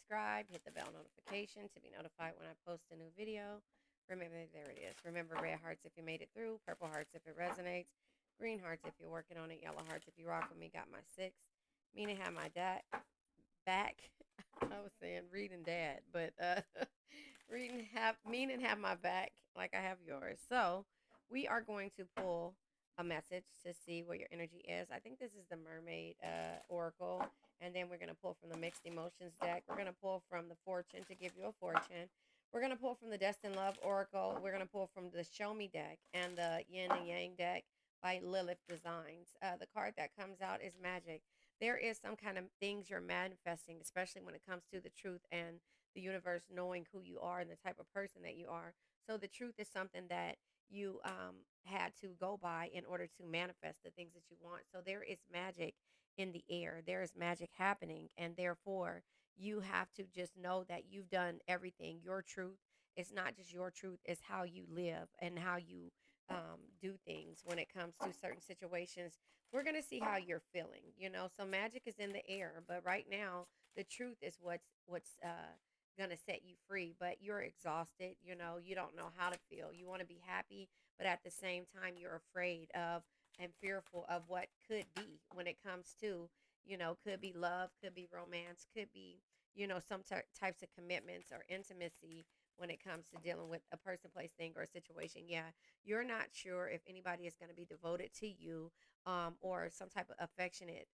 subscribe, hit the bell notification to be notified when I post a new video. Remember, there it is. Remember, red hearts if you made it through, purple hearts if it resonates, green hearts if you're working on it, yellow hearts if you rock with me. Got my six. Meaning have my dad back. I was saying reading dad, but reading have meaning have my back like I have yours. So we are going to pull a message to see what your energy is. I think this is the Mermaid Oracle, and then we're gonna pull from the Mixed Emotions deck. We're gonna pull from the Fortune to give you a fortune. We're gonna pull from the Destined Love Oracle. We're gonna pull from the Show Me deck and the Yin and Yang deck by Lilith Designs. The card that comes out is Magic. There is some kind of things you're manifesting, especially when it comes to the truth and the universe knowing who you are and the type of person that you are. So the truth is something that you had to go by in order to manifest the things that you want. So there is magic in the air. There is magic happening, and therefore you have to just know that you've done everything. Your truth is not just your truth; it's how you live and how you do things when it comes to certain situations. We're gonna see how you're feeling, you know. So magic is in the air, but right now the truth is what's gonna set you free. But you're exhausted, you know. You don't know how to feel. You want to be happy, but at the same time you're afraid of and fearful of what could be when it comes to, you know, could be love, could be romance, could be, you know, some types of commitments or intimacy when it comes to dealing with a person, place, thing, or a situation. Yeah, you're not sure if anybody is going to be devoted to you, or some type of affectionate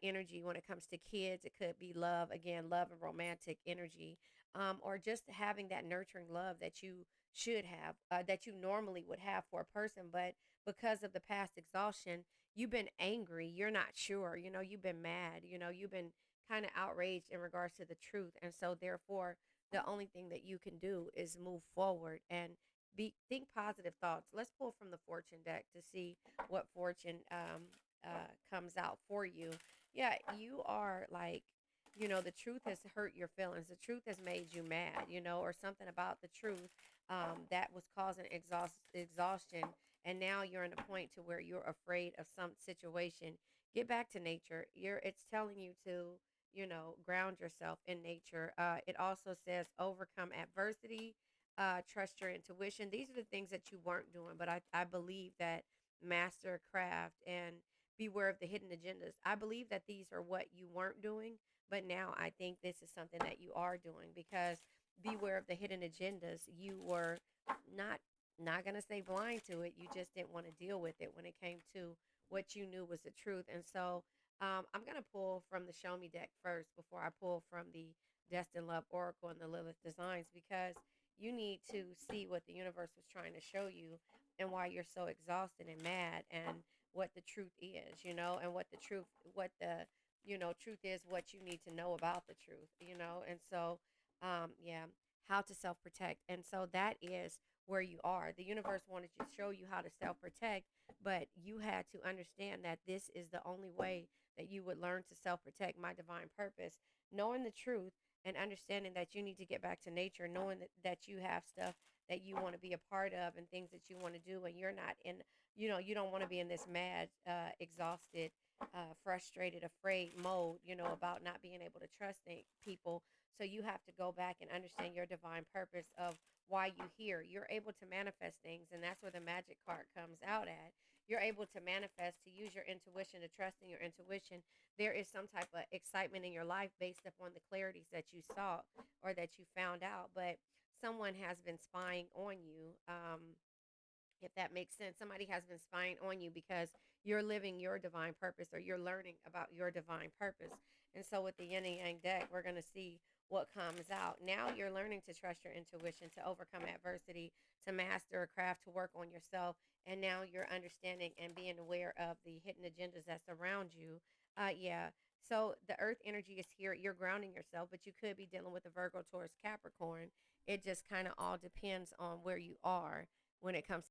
energy when it comes to kids. It could be love, again, love and romantic energy, or just having that nurturing love that you should have, that you normally would have for a person. But because of the past exhaustion, you've been angry. You're not sure. You know, you've been mad. You know, you've been kind of outraged in regards to the truth. And so, therefore, the only thing that you can do is move forward and think positive thoughts. Let's pull from the fortune deck to see what fortune comes out for you. Yeah, you are like, you know, the truth has hurt your feelings. The truth has made you mad, you know, or something about the truth that was causing exhaustion. And now you're in a point to where you're afraid of some situation. Get back to nature. It's telling you to, you know, ground yourself in nature. It also says overcome adversity, trust your intuition. These are the things that you weren't doing, but I believe that master craft and beware of the hidden agendas. I believe that these are what you weren't doing, but now I think this is something that you are doing, because beware of the hidden agendas. You were not not gonna say blind to it. You just didn't want to deal with it when it came to what you knew was the truth. And so I'm gonna pull from the Show Me deck first before I pull from the Destined Love Oracle and the Lilith Designs, because you need to see what the universe was trying to show you and why you're so exhausted and mad, and what the truth is, you know, and what the, you know, truth is, what you need to know about the truth, you know. And so, yeah, how to self protect. And so that is where you are. The universe wanted to show you how to self protect, but you had to understand that this is the only way that you would learn to self protect. My divine purpose, knowing the truth and understanding that you need to get back to nature, knowing that you have stuff that you want to be a part of and things that you want to do, and you're not in, you know, you don't want to be in this mad, exhausted, frustrated, afraid mode, you know, about not being able to trust people. So you have to go back and understand your divine purpose of why you here. You're able to manifest things, and that's where the magic card comes out at. You're able to manifest, to use your intuition, to trust in your intuition. There is some type of excitement in your life based upon the clarities that you saw or that you found out, but someone has been spying on you. If that makes sense, somebody has been spying on you because you're living your divine purpose, or you're learning about your divine purpose. And so with the yin and yang deck, we're going to see what comes out. Now you're learning to trust your intuition, to overcome adversity, to master a craft, to work on yourself. And now you're understanding and being aware of the hidden agendas that's around you. Yeah. So the earth energy is here. You're grounding yourself, but you could be dealing with a Virgo, Taurus, Capricorn. It just kind of all depends on where you are when it comes.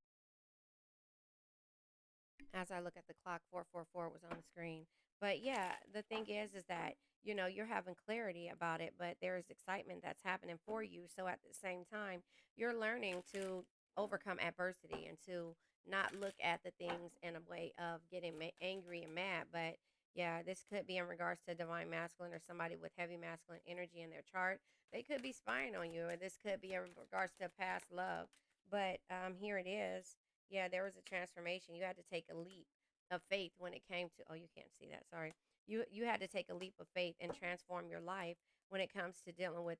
As I look at the clock, 444 was on the screen. But yeah, the thing is that, you know, you're having clarity about it, but there's excitement that's happening for you. So at the same time, you're learning to overcome adversity and to not look at the things in a way of getting angry and mad, but Yeah, this could be in regards to divine masculine or somebody with heavy masculine energy in their chart. They could be spying on you, or this could be in regards to past love. But here it is. Yeah, there was a transformation. You had to take a leap of faith when it came to. Oh, you can't see that. Sorry. You had to take a leap of faith and transform your life when it comes to dealing with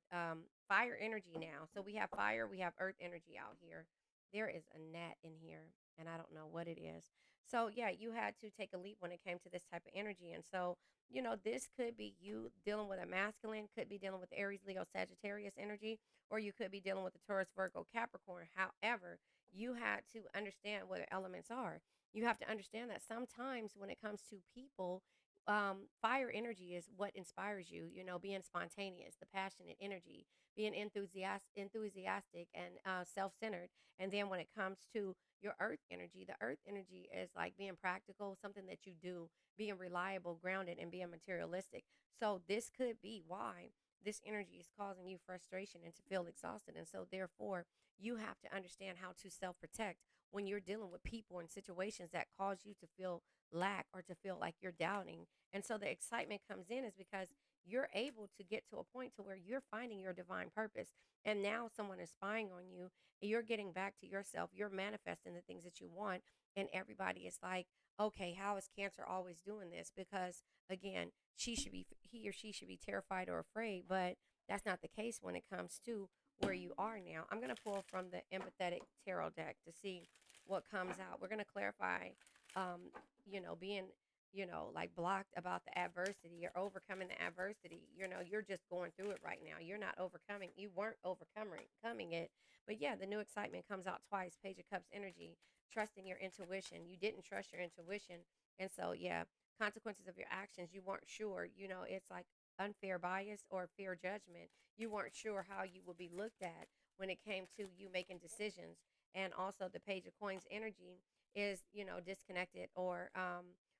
fire energy now. So we have fire, we have earth energy out here. There is a gnat in here, and I don't know what it is. So yeah, you had to take a leap when it came to this type of energy. And so, this could be you dealing with a masculine, could be dealing with Aries, Leo, Sagittarius energy, or you could be dealing with a Taurus, Virgo, Capricorn. However, you had to understand what the elements are. You have to understand that sometimes when it comes to people, fire energy is what inspires you, being spontaneous, the passionate energy, being enthusiastic and self-centered. And then when it comes to your the earth energy is like being practical, something that you do, being reliable, grounded, and being materialistic. So this could be why this energy is causing you frustration and to feel exhausted. And so therefore, you have to understand how to self-protect when you're dealing with people and situations that cause you to feel lack or to feel like you're doubting. And so the excitement comes in is because you're able to get to a point to where you're finding your divine purpose. And now someone is spying on you, you're getting back to yourself, you're manifesting the things that you want. And everybody is like, okay, how is Cancer always doing this? Because again, he or she should be terrified or afraid, but that's not the case when it comes to where you are now. I'm going to pull from the empathetic tarot deck to see what comes out. We're going to clarify, being, like blocked about the adversity or overcoming the adversity. You're just going through it right now. You're not overcoming. You weren't overcoming it. But yeah, the new excitement comes out twice. Page of Cups energy, trusting your intuition. You didn't trust your intuition. And so, yeah, consequences of your actions, you weren't sure. It's like unfair bias or fair judgment. You weren't sure how you would be looked at when it came to you making decisions. And also, the Page of Coins energy is, disconnected or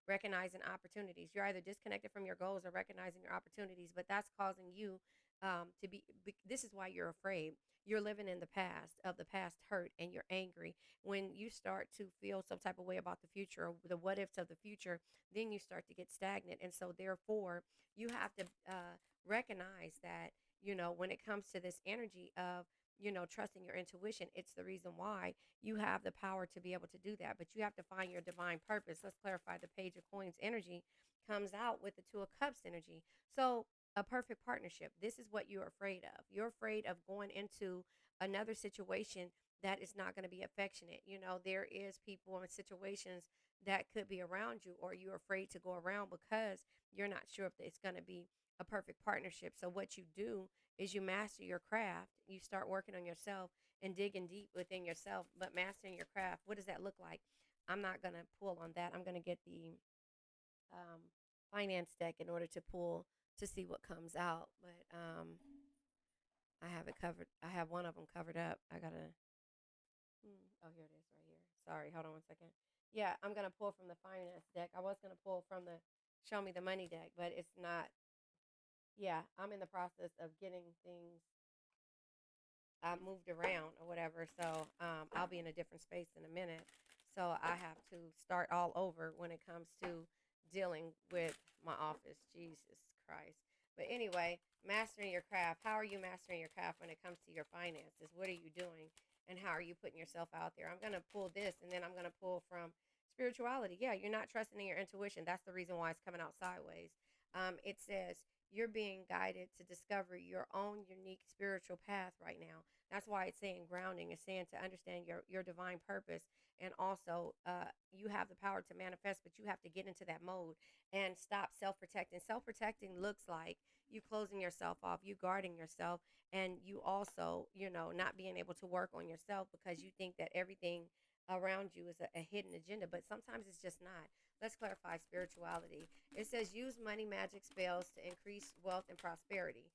recognizing opportunities. You're either disconnected from your goals or recognizing your opportunities, but that's causing you this is why you're afraid. You're living in the past of the past hurt and you're angry. When you start to feel some type of way about the future or the what ifs of the future, then you start to get stagnant. And so, therefore, you have to recognize that, when it comes to this energy of, trusting your intuition, it's the reason why you have the power to be able to do that. But you have to find your divine purpose. Let's clarify the Page of Coins energy comes out with the Two of Cups energy. So, a perfect partnership. This is what you're afraid of. You're afraid of going into another situation that is not going to be affectionate. There is people in situations that could be around you, or you're afraid to go around because you're not sure if it's going to be a perfect partnership. So, what you do is you master your craft. You start working on yourself and digging deep within yourself, but mastering your craft. What does that look like? I'm not going to pull on that. I'm going to get the um, finance deck in order to pull to see what comes out. But I have it covered. I have one of them covered up. I gotta. Oh, here it is, right here. Sorry, hold on one second. Yeah, I'm gonna pull from the finance deck. I was gonna pull from the show me the money deck, but it's not. Yeah, I'm in the process of getting things moved around or whatever. So I'll be in a different space in a minute. So I have to start all over when it comes to dealing with my office. Jesus Christ. But anyway, mastering your craft. How are you mastering your craft when it comes to your finances? What are you doing? And how are you putting yourself out there? I'm going to pull this and then I'm going to pull from spirituality. Yeah, you're not trusting in your intuition. That's the reason why it's coming out sideways. It says you're being guided to discover your own unique spiritual path right now. That's why it's saying grounding. It's saying to understand your divine purpose. And also, you have the power to manifest, but you have to get into that mode and stop self-protecting. Self-protecting looks like you closing yourself off, you guarding yourself, and you also, not being able to work on yourself because you think that everything around you is a hidden agenda, but sometimes it's just not. Let's clarify spirituality. It says use money magic spells to increase wealth and prosperity.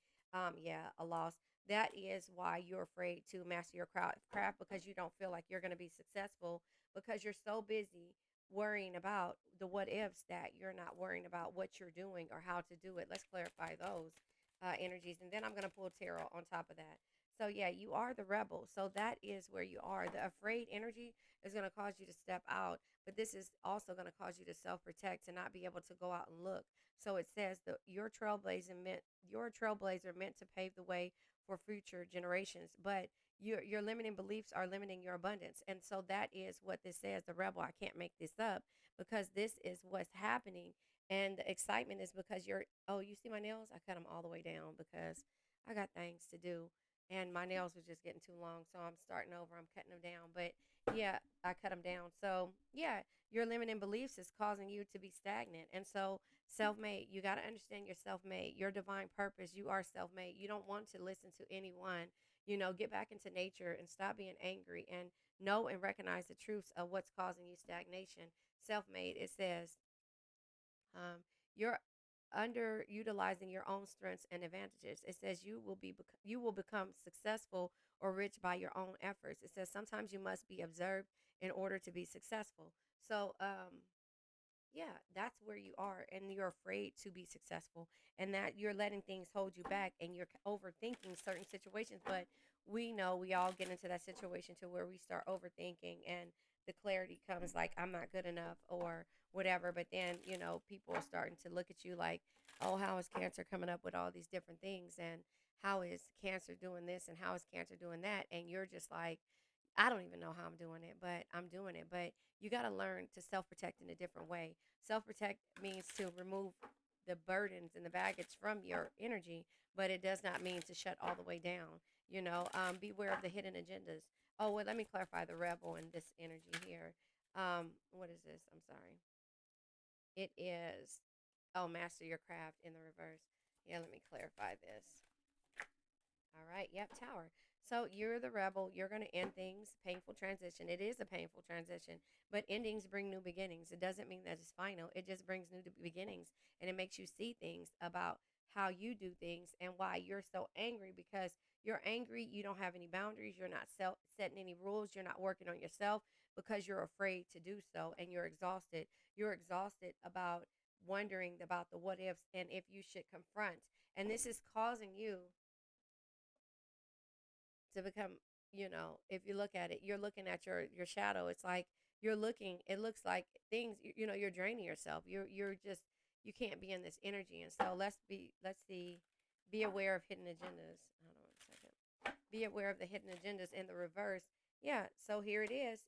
Yeah, a loss. That is why you're afraid to master your craft because you don't feel like you're going to be successful because you're so busy worrying about the what ifs that you're not worrying about what you're doing or how to do it. Let's clarify those energies. And then I'm going to pull tarot on top of that. So yeah, you are the rebel. So that is where you are. The afraid energy is going to cause you to step out, but this is also going to cause you to self-protect, to not be able to go out and look. So it says that your trailblazer meant to pave the way for future generations, but your limiting beliefs are limiting your abundance. And so that is what this says, the rebel. I can't make this up, because this is what's happening. And the excitement is because you're, oh, you see my nails? I cut them all the way down because I got things to do, and my nails was just getting too long, so I'm starting over. I'm cutting them down, but yeah, I cut them down. So yeah, your limiting beliefs is causing you to be stagnant. And so self-made, you got to understand you're self-made, your divine purpose. You are self-made. You don't want to listen to anyone. Get back into nature and stop being angry, and know and recognize the truths of what's causing you stagnation. Self-made, it says, you're underutilizing your own strengths and advantages. It says you will become successful or rich by your own efforts. It says sometimes you must be observed in order to be successful. So yeah, that's where you are, and you're afraid to be successful, and that you're letting things hold you back, and you're overthinking certain situations. But we know we all get into that situation to where we start overthinking, and the clarity comes like, I'm not good enough or whatever. But then, people are starting to look at you like, oh, how is Cancer coming up with all these different things, and how is Cancer doing this, and how is Cancer doing that? And you're just like, I don't even know how I'm doing it, but I'm doing it. But you got to learn to self protect in a different way. Self protect means to remove the burdens and the baggage from your energy, but it does not mean to shut all the way down. Beware of the hidden agendas. Oh, well, let me clarify the rebel and this energy here. What is this? I'm sorry. It is, oh, master your craft in the reverse. Yeah, let me clarify this. All right. Yep. Tower. So you're the rebel. You're going to end things. Painful transition. It is a painful transition, but endings bring new beginnings. It doesn't mean that it's final. It just brings new beginnings, and it makes you see things about how you do things and why you're so angry, because you're angry. You don't have any boundaries. You're not setting any rules. You're not working on yourself because you're afraid to do so, and you're exhausted. You're exhausted about wondering about the what ifs and if you should confront. And this is causing you to become, if you look at it, you're looking at your shadow. It's like you're looking, it looks like things, you're draining yourself. You're just, you can't be in this energy. And so let's see, be aware of hidden agendas. Hold on a second. Be aware of the hidden agendas in the reverse. Yeah, so here it is.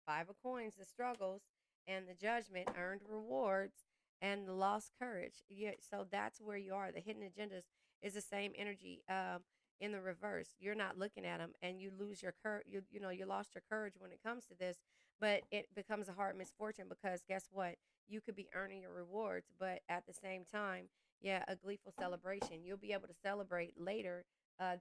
Five of coins, the struggles and the judgment, earned rewards, and the lost courage. Yeah, so that's where you are. The hidden agendas is the same energy. In the reverse, you're not looking at them, and you lose your courage. You lost your courage when it comes to this, but it becomes a hard misfortune, because guess what? You could be earning your rewards, but at the same time, yeah, a gleeful celebration. You'll be able to celebrate later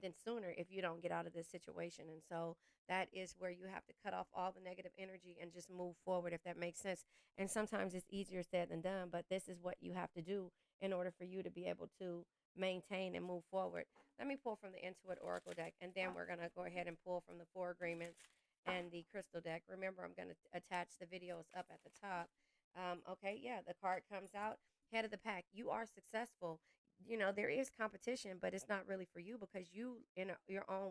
than sooner if you don't get out of this situation. And so that is where you have to cut off all the negative energy and just move forward, if that makes sense. And sometimes it's easier said than done, but this is what you have to do in order for you to be able to maintain and move forward. Let me pull from the Intuit Oracle deck, and then we're going to go ahead and pull from the Four Agreements and the Crystal deck. Remember, I'm going to attach the videos up at the top. Okay, yeah, the card comes out, head of the pack. You are successful. There is competition, but it's not really for you, because you in your own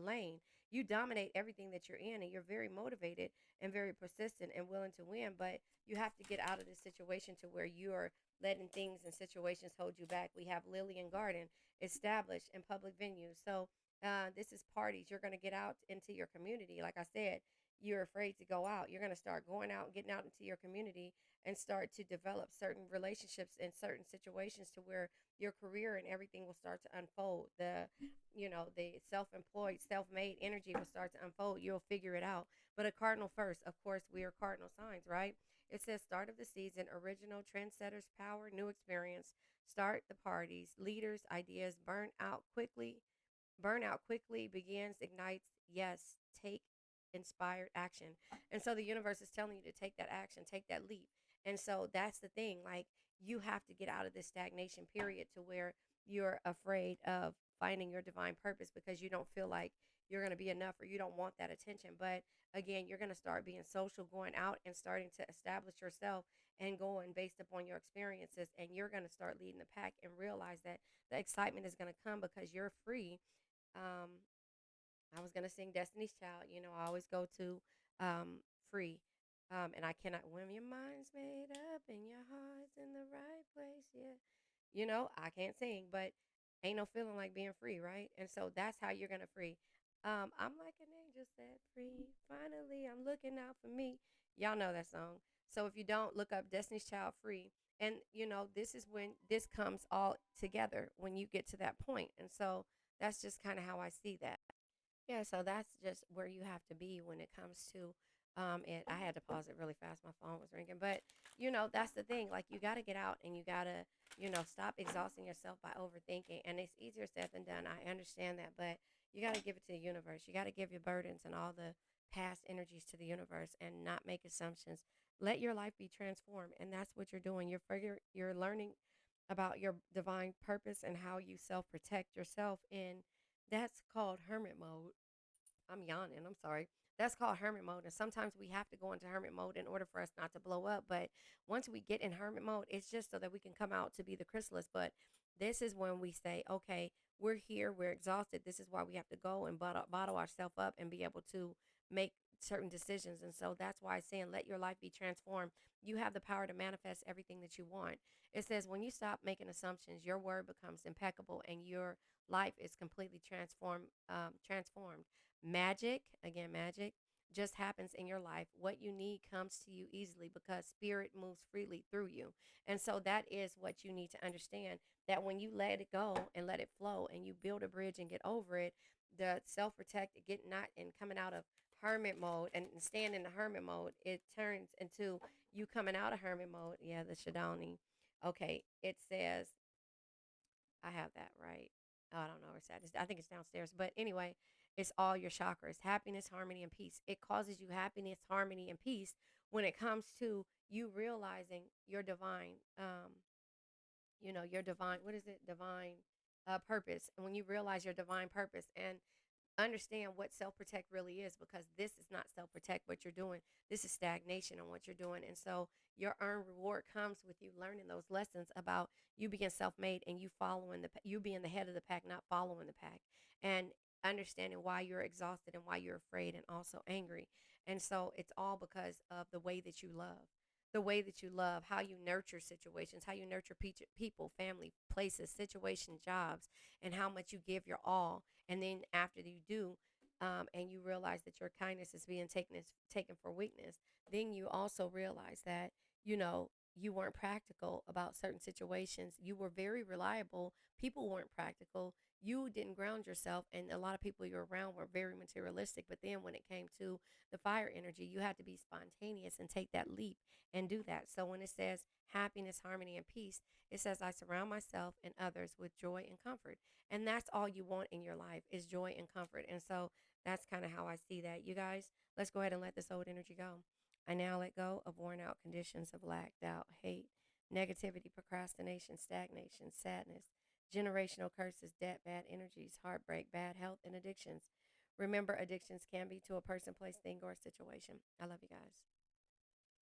lane. You dominate everything that you're in, and you're very motivated and very persistent and willing to win. But you have to get out of this situation to where you're letting things and situations hold you back. We have Lily and Garden established in public venues. So this is parties. You're going to get out into your community. Like I said, you're afraid to go out. You're going to start going out, getting out into your community, and start to develop certain relationships in certain situations to where your career and everything will start to unfold. The self-employed, self-made energy will start to unfold. You'll figure it out. But a cardinal first, of course, we are cardinal signs, right? It says start of the season, original, trendsetters, power, new experience, start the parties, leaders, ideas, burn out quickly, begins, ignites, yes, take inspired action. And so the universe is telling you to take that action, take that leap. And so that's the thing, like, you have to get out of this stagnation period to where you're afraid of finding your divine purpose, because you don't feel like you're going to be enough, or you don't want that attention. But again, you're going to start being social, going out and starting to establish yourself and going based upon your experiences, and you're going to start leading the pack and realize that the excitement is going to come because you're free. um, I was gonna sing Destiny's Child. You know, I always go to free. And I cannot when your mind's made up and your heart's in the right place, yeah. You know, I can't sing, but ain't no feeling like being free, right? And so that's how you're gonna free. I'm like an angel set free. Finally, I'm looking out for me. Y'all know that song. So if you don't, look up Destiny's Child free. And you know, this is when this comes all together when you get to that point. And so that's just kind of how I see that. Yeah, so that's just where you have to be when it comes to it. I had to pause it really fast. My phone was ringing. But, you know, that's the thing. Like, you got to get out and you got to, you know, stop exhausting yourself by overthinking. And it's easier said than done. I understand that. But you got to give it to the universe. You got to give your burdens and all the past energies to the universe and not make assumptions. Let your life be transformed. And that's what you're doing. You're learning about your divine purpose and how you self protect yourself. And that's called hermit mode. I'm yawning. I'm sorry. That's called hermit mode. And sometimes we have to go into hermit mode in order for us not to blow up. But once we get in hermit mode, it's just so that we can come out to be the chrysalis. But this is when we say, okay, we're here, we're exhausted. This is why we have to go and bottle ourselves up and be able to make certain decisions. And so that's why it's saying, let your life be transformed. You have the power to manifest everything that you want. It says, when you stop making assumptions, your word becomes impeccable and your life is completely transformed. Magic, again, magic just happens in your life. What you need comes to you easily because spirit moves freely through you. And so that is what you need to understand, that when you let it go and let it flow and you build a bridge and get over it, the self protect, getting not and coming out of hermit mode and staying in the hermit mode, it turns into you coming out of hermit mode. Yeah, the Shadani. Okay, it says I have that right. Oh, I don't know where it's at. I think it's downstairs. But anyway, it's all your chakras: happiness, harmony, and peace. It causes you happiness, harmony, and peace when it comes to you realizing your divine, your divine, what is it? Divine purpose. And when you realize your divine purpose and understand what self protect really is, because this is not self protect what you're doing. This is stagnation on what you're doing. And so your earned reward comes with you learning those lessons about you being self made and you following you being the head of the pack, not following the pack, and understanding why you're exhausted and why you're afraid and also angry. And so it's all because of the way that you love. The way that you love, how you nurture situations, how you nurture people, family, places, situations, jobs, and how much you give your all. And then after you do, and you realize that your kindness is being taken for weakness, then you also realize that you weren't practical about certain situations. You were very reliable. People weren't practical. You didn't ground yourself, and a lot of people you're around were very materialistic. But then when it came to the fire energy, you had to be spontaneous and take that leap and do that. So when it says happiness, harmony, and peace, it says, I surround myself and others with joy and comfort. And that's all you want in your life is joy and comfort. And so that's kind of how I see that. You guys, let's go ahead and let this old energy go. I now let go of worn out conditions of lack, doubt, hate, negativity, procrastination, stagnation, sadness, generational curses, debt, bad energies, heartbreak, bad health, and addictions. Remember, addictions can be to a person, place, thing, or situation. I love you guys.